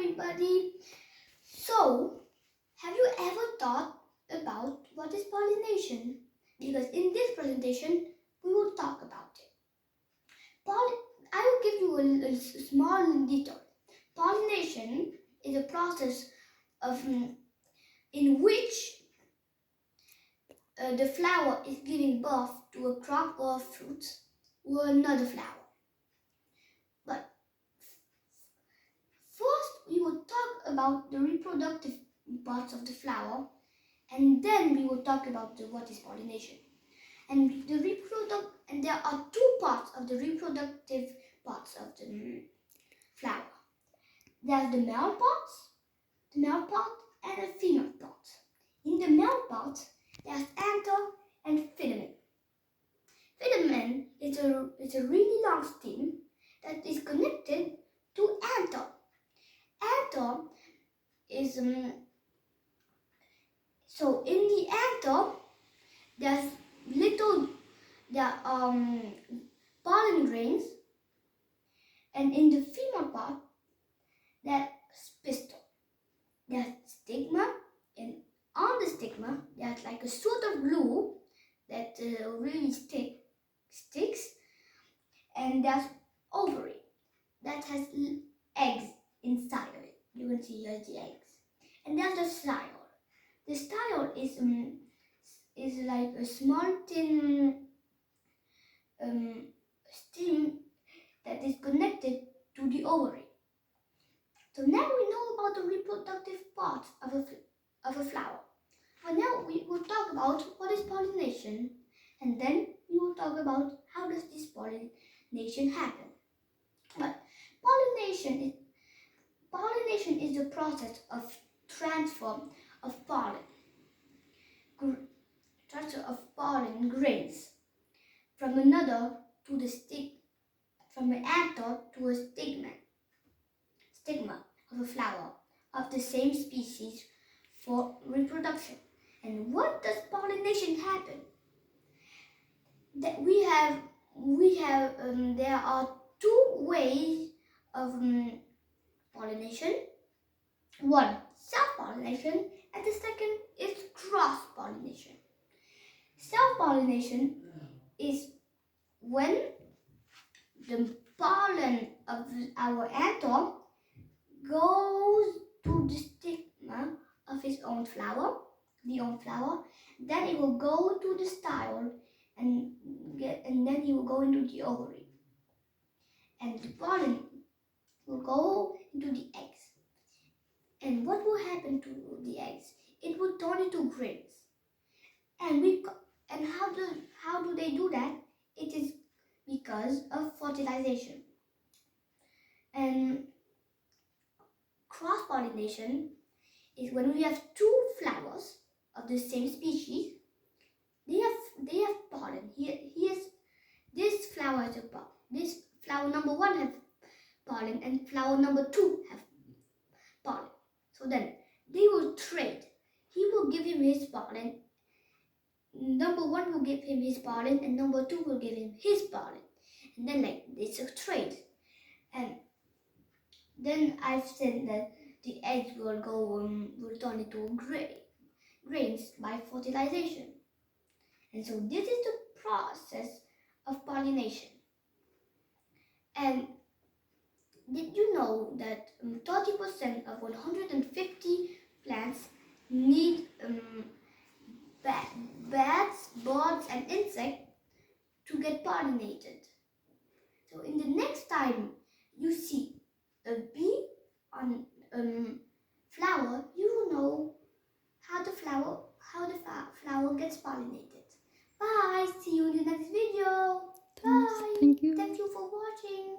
everybody. So, have you ever thought about what is pollination? Because in this presentation, we will talk about it. I will give you a small detail. Pollination is a process in which the flower is giving birth to a crop or fruit or another flower. But first, we will talk about the reproductive parts of the flower, and then we will talk about what is pollination. And there are two parts of the reproductive parts of the flower. There's the male part, and the female part. In the male part, there's anther and filament. Filament is a really long stem that is connected to anther. Anther is so in the anther there are pollen grains, and in the female part there's pistil. There's stigma, and on the stigma there's like a sort of glue that really sticks, and there's ovary that has eggs inside of it. You can see here the eggs, and there's the style. The style is like a small thin stem that is connected to the ovary. So now we know about the reproductive parts of a flower. And now we will talk about what is pollination, and then we will talk about how does this pollination happen. But pollination is the process of transfer of pollen grains from another to the from an anther to a stigma of a flower of the same species for reproduction. And what does pollination happen? That there are two ways of pollination. One, self-pollination, and the second is cross-pollination. Self-pollination is when the pollen of our anther goes to the stigma of its own flower, then it will go to the style, and then it will go into the ovary, and the pollen will go into the eggs. And what will happen to the eggs? It will turn into grains. And how do they do that? It is because of fertilization. And cross-pollination is when we have two flowers of the same species. They have pollen. This flower has a pollen. This flower number 1 has pollen, and flower number 2 have pollen. So then they will trade. He will give him his pollen. Number 1 will give him his pollen, and number 2 will give him his pollen. And then it's a trade. And then I've said that the eggs will turn into grains by fertilization. And so this is the process of pollination. And did you know that 30% of 150 plants need bats, birds, and insects to get pollinated? So in the next time you see a bee on flower, you will know how the flower gets pollinated. Bye. See you in the next video. Bye. Thank you. Thank you for watching.